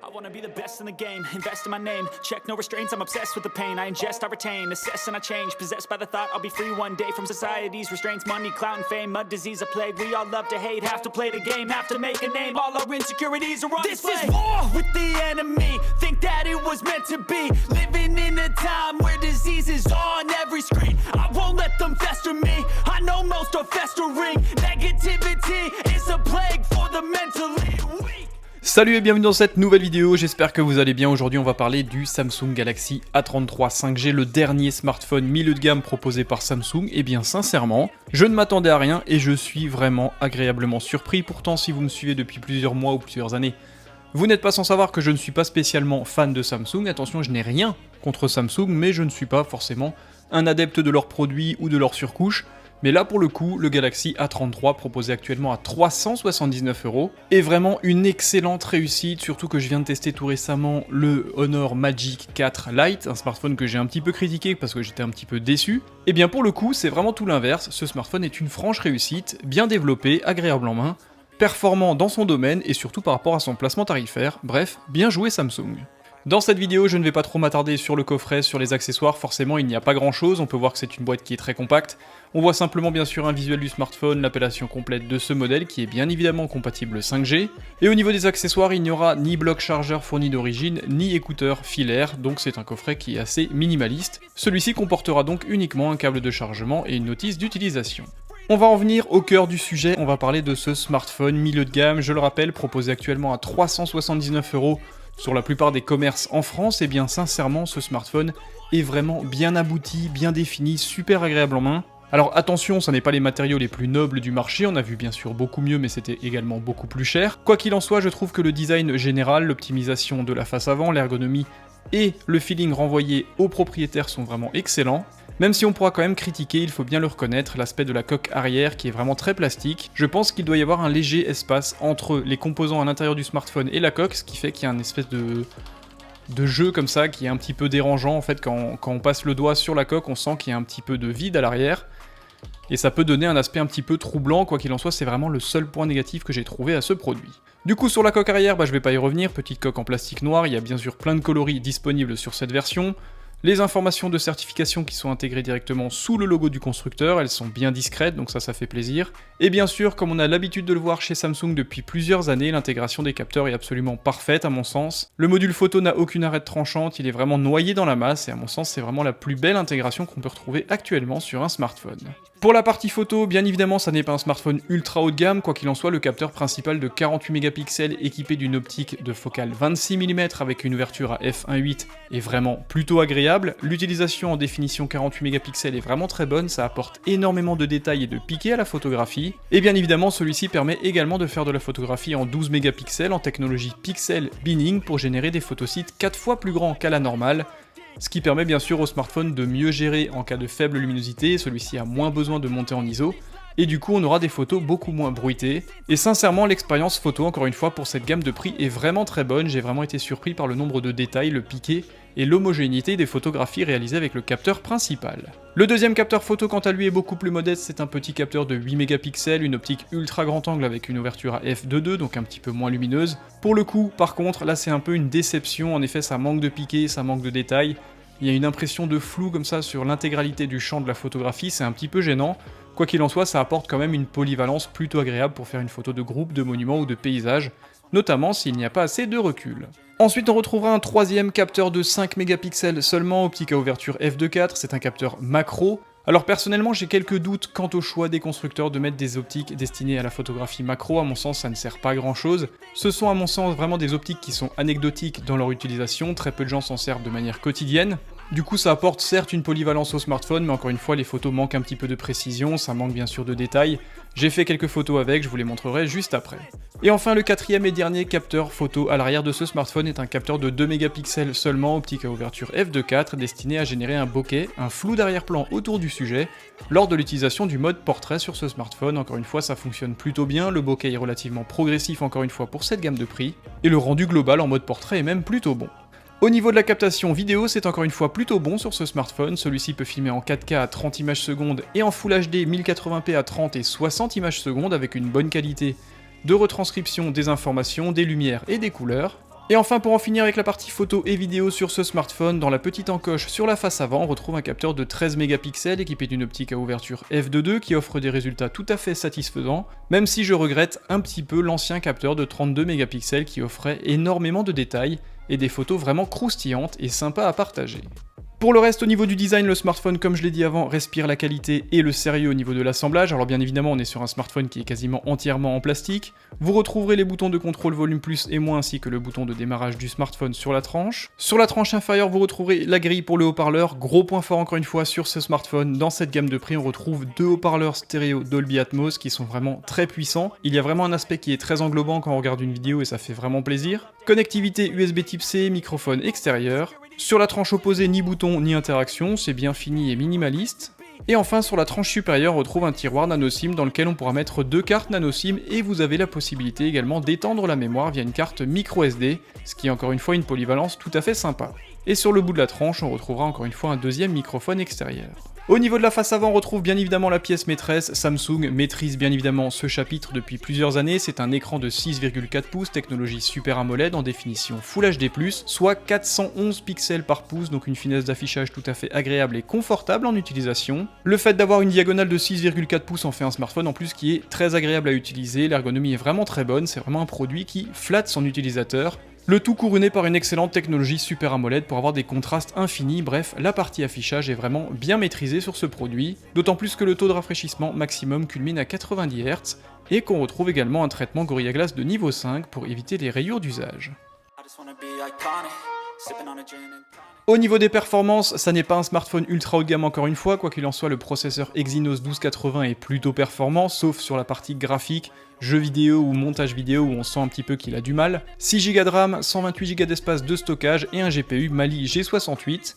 I wanna be the best in the game, invest in my name. Check no restraints, I'm obsessed with the pain. I ingest, I retain, assess and I change. Possessed by the thought I'll be free one day from society's restraints. Money, clout and fame, mud, disease, a plague. We all love to hate, have to play the game, have to make a name. All our insecurities are on display. This is war with the enemy, think that it was meant to be. Living in a time where disease is on every screen. I won't let them fester me, I know most are festering. Negativity is a plague for the mentally weak. Salut et bienvenue dans cette nouvelle vidéo, j'espère que vous allez bien. Aujourd'hui on va parler du Samsung Galaxy A33 5G, le dernier smartphone milieu de gamme proposé par Samsung. Et bien sincèrement, je ne m'attendais à rien et je suis vraiment agréablement surpris. Pourtant si vous me suivez depuis plusieurs mois ou plusieurs années, vous n'êtes pas sans savoir que je ne suis pas spécialement fan de Samsung. Attention, je n'ai rien contre Samsung, mais je ne suis pas forcément un adepte de leurs produits ou de leurs surcouches. Mais là pour le coup, le Galaxy A33 proposé actuellement à 379€ est vraiment une excellente réussite, surtout que je viens de tester tout récemment le Honor Magic 4 Lite, un smartphone que j'ai un petit peu critiqué parce que j'étais un petit peu déçu. Et bien pour le coup, c'est vraiment tout l'inverse, ce smartphone est une franche réussite, bien développé, agréable en main, performant dans son domaine et surtout par rapport à son placement tarifaire, bref, bien joué Samsung. Dans cette vidéo, je ne vais pas trop m'attarder sur le coffret, sur les accessoires, forcément il n'y a pas grand chose, on peut voir que c'est une boîte qui est très compacte. On voit simplement bien sûr un visuel du smartphone, l'appellation complète de ce modèle qui est bien évidemment compatible 5G. Et au niveau des accessoires, il n'y aura ni bloc chargeur fourni d'origine, ni écouteurs filaires, donc c'est un coffret qui est assez minimaliste. Celui-ci comportera donc uniquement un câble de chargement et une notice d'utilisation. On va en venir au cœur du sujet, on va parler de ce smartphone milieu de gamme, je le rappelle, proposé actuellement à 379€ sur la plupart des commerces en France. Et bien sincèrement, ce smartphone est vraiment bien abouti, bien défini, super agréable en main. Alors attention, ça n'est pas les matériaux les plus nobles du marché, on a vu bien sûr beaucoup mieux mais c'était également beaucoup plus cher. Quoi qu'il en soit, je trouve que le design général, l'optimisation de la face avant, l'ergonomie et le feeling renvoyé aux propriétaires sont vraiment excellents. Même si on pourra quand même critiquer, il faut bien le reconnaître, l'aspect de la coque arrière qui est vraiment très plastique. Je pense qu'il doit y avoir un léger espace entre les composants à l'intérieur du smartphone et la coque, ce qui fait qu'il y a une espèce de jeu comme ça qui est un petit peu dérangeant. En fait, quand on passe le doigt sur la coque, on sent qu'il y a un petit peu de vide à l'arrière. Et ça peut donner un aspect un petit peu troublant, quoi qu'il en soit, c'est vraiment le seul point négatif que j'ai trouvé à ce produit. Du coup, sur la coque arrière, je vais pas y revenir, petite coque en plastique noir, il y a bien sûr plein de coloris disponibles sur cette version. Les informations de certification qui sont intégrées directement sous le logo du constructeur, elles sont bien discrètes, donc ça fait plaisir. Et bien sûr, comme on a l'habitude de le voir chez Samsung depuis plusieurs années, l'intégration des capteurs est absolument parfaite à mon sens. Le module photo n'a aucune arête tranchante, il est vraiment noyé dans la masse, et à mon sens c'est vraiment la plus belle intégration qu'on peut retrouver actuellement sur un smartphone. Pour la partie photo, bien évidemment ça n'est pas un smartphone ultra haut de gamme, quoi qu'il en soit le capteur principal de 48 mégapixels équipé d'une optique de focale 26 mm avec une ouverture à f1.8 est vraiment plutôt agréable. L'utilisation en définition 48 mégapixels est vraiment très bonne, ça apporte énormément de détails et de piqué à la photographie. Et bien évidemment celui-ci permet également de faire de la photographie en 12 mégapixels en technologie pixel binning pour générer des photosites 4 fois plus grands qu'à la normale. Ce qui permet bien sûr au smartphone de mieux gérer en cas de faible luminosité, celui-ci a moins besoin de monter en ISO, et du coup on aura des photos beaucoup moins bruitées. Et sincèrement l'expérience photo encore une fois pour cette gamme de prix est vraiment très bonne, j'ai vraiment été surpris par le nombre de détails, le piqué et l'homogénéité des photographies réalisées avec le capteur principal. Le deuxième capteur photo quant à lui est beaucoup plus modeste, c'est un petit capteur de 8 mégapixels, une optique ultra grand angle avec une ouverture à f2.2 donc un petit peu moins lumineuse. Pour le coup par contre là c'est un peu une déception, en effet ça manque de piqué, ça manque de détails. Il y a une impression de flou comme ça sur l'intégralité du champ de la photographie, c'est un petit peu gênant. Quoi qu'il en soit, ça apporte quand même une polyvalence plutôt agréable pour faire une photo de groupe, de monument ou de paysage, notamment s'il n'y a pas assez de recul. Ensuite, on retrouvera un troisième capteur de 5 mégapixels seulement, optique à ouverture f2.4, c'est un capteur macro. Alors personnellement, j'ai quelques doutes quant au choix des constructeurs de mettre des optiques destinées à la photographie macro, à mon sens ça ne sert pas à grand chose. Ce sont à mon sens vraiment des optiques qui sont anecdotiques dans leur utilisation, très peu de gens s'en servent de manière quotidienne. Du coup ça apporte certes une polyvalence au smartphone, mais encore une fois les photos manquent un petit peu de précision, ça manque bien sûr de détails. J'ai fait quelques photos avec, je vous les montrerai juste après. Et enfin le quatrième et dernier capteur photo à l'arrière de ce smartphone est un capteur de 2 mégapixels seulement, optique à ouverture f2.4, destiné à générer un bokeh, un flou d'arrière-plan autour du sujet, lors de l'utilisation du mode portrait sur ce smartphone. Encore une fois ça fonctionne plutôt bien, le bokeh est relativement progressif encore une fois pour cette gamme de prix, et le rendu global en mode portrait est même plutôt bon. Au niveau de la captation vidéo, c'est encore une fois plutôt bon sur ce smartphone, celui-ci peut filmer en 4K à 30 images secondes et en Full HD 1080p à 30 et 60 images secondes avec une bonne qualité de retranscription des informations, des lumières et des couleurs. Et enfin, pour en finir avec la partie photo et vidéo sur ce smartphone, dans la petite encoche sur la face avant, on retrouve un capteur de 13 mégapixels équipé d'une optique à ouverture f2.2 qui offre des résultats tout à fait satisfaisants, même si je regrette un petit peu l'ancien capteur de 32 mégapixels qui offrait énormément de détails et des photos vraiment croustillantes et sympas à partager. Pour le reste, au niveau du design, le smartphone, comme je l'ai dit avant, respire la qualité et le sérieux au niveau de l'assemblage. Alors bien évidemment, on est sur un smartphone qui est quasiment entièrement en plastique. Vous retrouverez les boutons de contrôle volume plus et moins ainsi que le bouton de démarrage du smartphone sur la tranche. Sur la tranche inférieure, vous retrouverez la grille pour le haut-parleur. Gros point fort encore une fois sur ce smartphone. Dans cette gamme de prix, on retrouve deux haut-parleurs stéréo Dolby Atmos qui sont vraiment très puissants. Il y a vraiment un aspect qui est très englobant quand on regarde une vidéo et ça fait vraiment plaisir. Connectivité USB type C, microphone extérieur. Sur la tranche opposée, ni bouton ni interaction, c'est bien fini et minimaliste. Et enfin, sur la tranche supérieure, on retrouve un tiroir nano SIM dans lequel on pourra mettre deux cartes nano SIM et vous avez la possibilité également d'étendre la mémoire via une carte micro SD, ce qui est encore une fois une polyvalence tout à fait sympa. Et sur le bout de la tranche, on retrouvera encore une fois un deuxième microphone extérieur. Au niveau de la face avant, on retrouve bien évidemment la pièce maîtresse. Samsung maîtrise bien évidemment ce chapitre depuis plusieurs années. C'est un écran de 6,4 pouces, technologie Super AMOLED en définition Full HD+, soit 411 pixels par pouce, donc une finesse d'affichage tout à fait agréable et confortable en utilisation. Le fait d'avoir une diagonale de 6,4 pouces en fait un smartphone en plus qui est très agréable à utiliser. L'ergonomie est vraiment très bonne, c'est vraiment un produit qui flatte son utilisateur. Le tout couronné par une excellente technologie Super AMOLED pour avoir des contrastes infinis, bref, la partie affichage est vraiment bien maîtrisée sur ce produit, d'autant plus que le taux de rafraîchissement maximum culmine à 90 Hz, et qu'on retrouve également un traitement Gorilla Glass de niveau 5 pour éviter les rayures d'usage. Au niveau des performances, ça n'est pas un smartphone ultra haut de gamme encore une fois, quoi qu'il en soit le processeur Exynos 1280 est plutôt performant, sauf sur la partie graphique, jeux vidéo ou montage vidéo où on sent un petit peu qu'il a du mal. 6 Go de RAM, 128 Go d'espace de stockage et un GPU Mali G68.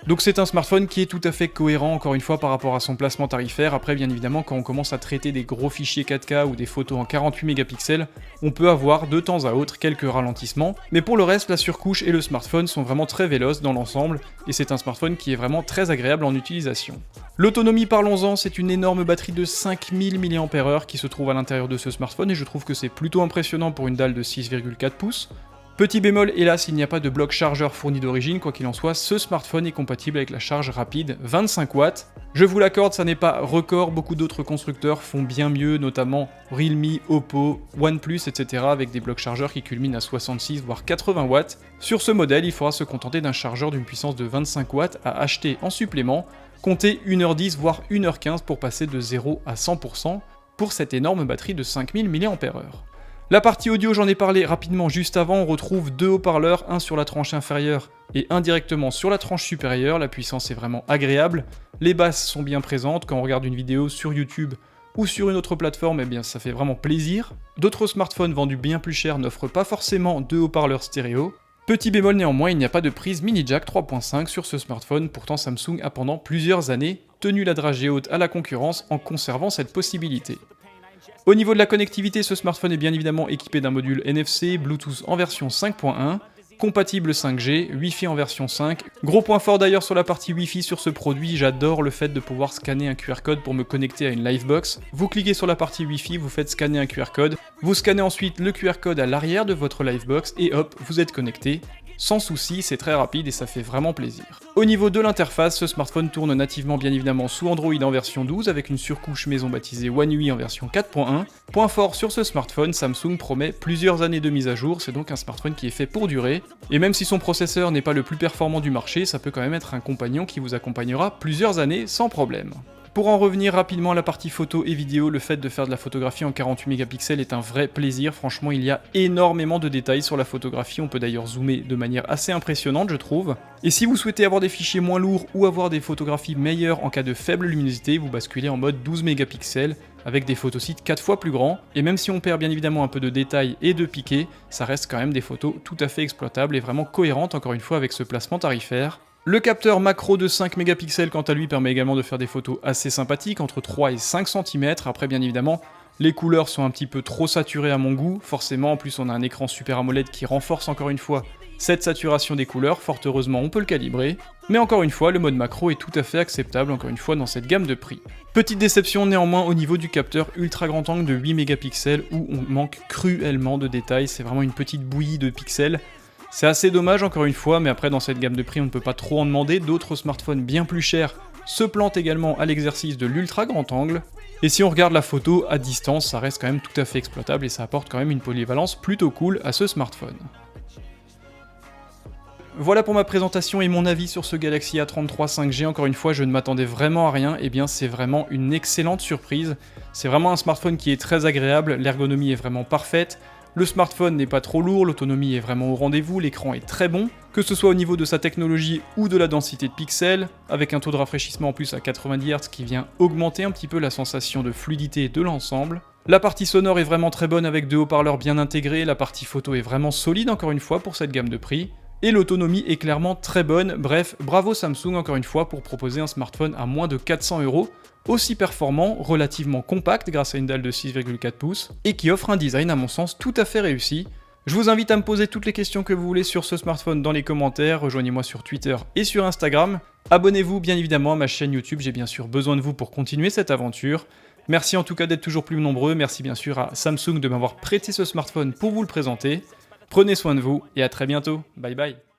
Donc c'est un smartphone qui est tout à fait cohérent encore une fois par rapport à son placement tarifaire. Après bien évidemment quand on commence à traiter des gros fichiers 4K ou des photos en 48 mégapixels, on peut avoir de temps à autre quelques ralentissements. Mais pour le reste, la surcouche et le smartphone sont vraiment très véloces dans l'ensemble et c'est un smartphone qui est vraiment très agréable en utilisation. L'autonomie, parlons-en, c'est une énorme batterie de 5000 mAh qui se trouve à l'intérieur de ce smartphone et je trouve que c'est plutôt impressionnant pour une dalle de 6,4 pouces. Petit bémol, hélas, il n'y a pas de bloc chargeur fourni d'origine, quoi qu'il en soit, ce smartphone est compatible avec la charge rapide 25 watts. Je vous l'accorde, ça n'est pas record, beaucoup d'autres constructeurs font bien mieux, notamment Realme, Oppo, OnePlus, etc. avec des blocs chargeurs qui culminent à 66 voire 80 watts. Sur ce modèle, il faudra se contenter d'un chargeur d'une puissance de 25 watts à acheter en supplément, comptez 1h10 voire 1h15 pour passer de 0 à 100% pour cette énorme batterie de 5000 mAh. La partie audio, j'en ai parlé rapidement juste avant, on retrouve deux haut-parleurs, un sur la tranche inférieure et un directement sur la tranche supérieure, la puissance est vraiment agréable, les basses sont bien présentes, quand on regarde une vidéo sur YouTube ou sur une autre plateforme, eh bien ça fait vraiment plaisir. D'autres smartphones vendus bien plus cher n'offrent pas forcément deux haut-parleurs stéréo. Petit bémol néanmoins, il n'y a pas de prise mini jack 3.5 sur ce smartphone, pourtant Samsung a pendant plusieurs années tenu la dragée haute à la concurrence en conservant cette possibilité. Au niveau de la connectivité, ce smartphone est bien évidemment équipé d'un module NFC, Bluetooth en version 5.1, compatible 5G, Wi-Fi en version 5. Gros point fort d'ailleurs sur la partie Wi-Fi sur ce produit, j'adore le fait de pouvoir scanner un QR code pour me connecter à une Livebox. Vous cliquez sur la partie Wi-Fi, vous faites scanner un QR code, vous scannez ensuite le QR code à l'arrière de votre Livebox et hop, vous êtes connecté. Sans souci, c'est très rapide et ça fait vraiment plaisir. Au niveau de l'interface, ce smartphone tourne nativement bien évidemment sous Android en version 12 avec une surcouche maison baptisée One UI en version 4.1. Point fort sur ce smartphone, Samsung promet plusieurs années de mise à jour, c'est donc un smartphone qui est fait pour durer. Et même si son processeur n'est pas le plus performant du marché, ça peut quand même être un compagnon qui vous accompagnera plusieurs années sans problème. Pour en revenir rapidement à la partie photo et vidéo, le fait de faire de la photographie en 48 mégapixels est un vrai plaisir, franchement il y a énormément de détails sur la photographie, on peut d'ailleurs zoomer de manière assez impressionnante je trouve. Et si vous souhaitez avoir des fichiers moins lourds ou avoir des photographies meilleures en cas de faible luminosité, vous basculez en mode 12 mégapixels avec des photosites 4 fois plus grands, et même si on perd bien évidemment un peu de détails et de piqué, ça reste quand même des photos tout à fait exploitables et vraiment cohérentes encore une fois avec ce placement tarifaire. Le capteur macro de 5 mégapixels quant à lui permet également de faire des photos assez sympathiques, entre 3 et 5 cm, après bien évidemment les couleurs sont un petit peu trop saturées à mon goût, forcément en plus on a un écran Super AMOLED qui renforce encore une fois cette saturation des couleurs, fort heureusement on peut le calibrer, mais encore une fois le mode macro est tout à fait acceptable encore une fois dans cette gamme de prix. Petite déception néanmoins au niveau du capteur ultra grand angle de 8 mégapixels où on manque cruellement de détails, c'est vraiment une petite bouillie de pixels. C'est assez dommage encore une fois, mais après dans cette gamme de prix on ne peut pas trop en demander, d'autres smartphones bien plus chers se plantent également à l'exercice de l'ultra grand angle. Et si on regarde la photo à distance, ça reste quand même tout à fait exploitable et ça apporte quand même une polyvalence plutôt cool à ce smartphone. Voilà pour ma présentation et mon avis sur ce Galaxy A33 5G. Encore une fois, je ne m'attendais vraiment à rien, et bien c'est vraiment une excellente surprise. C'est vraiment un smartphone qui est très agréable, l'ergonomie est vraiment parfaite, le smartphone n'est pas trop lourd, l'autonomie est vraiment au rendez-vous, l'écran est très bon, que ce soit au niveau de sa technologie ou de la densité de pixels, avec un taux de rafraîchissement en plus à 90 Hz qui vient augmenter un petit peu la sensation de fluidité de l'ensemble. La partie sonore est vraiment très bonne avec 2 haut-parleurs bien intégrés, la partie photo est vraiment solide encore une fois pour cette gamme de prix. Et l'autonomie est clairement très bonne, bref, bravo Samsung encore une fois pour proposer un smartphone à moins de 400 €, aussi performant, relativement compact grâce à une dalle de 6,4 pouces, et qui offre un design à mon sens tout à fait réussi. Je vous invite à me poser toutes les questions que vous voulez sur ce smartphone dans les commentaires, rejoignez-moi sur Twitter et sur Instagram, abonnez-vous bien évidemment à ma chaîne YouTube, j'ai bien sûr besoin de vous pour continuer cette aventure. Merci en tout cas d'être toujours plus nombreux, merci bien sûr à Samsung de m'avoir prêté ce smartphone pour vous le présenter. Prenez soin de vous et à très bientôt. Bye bye.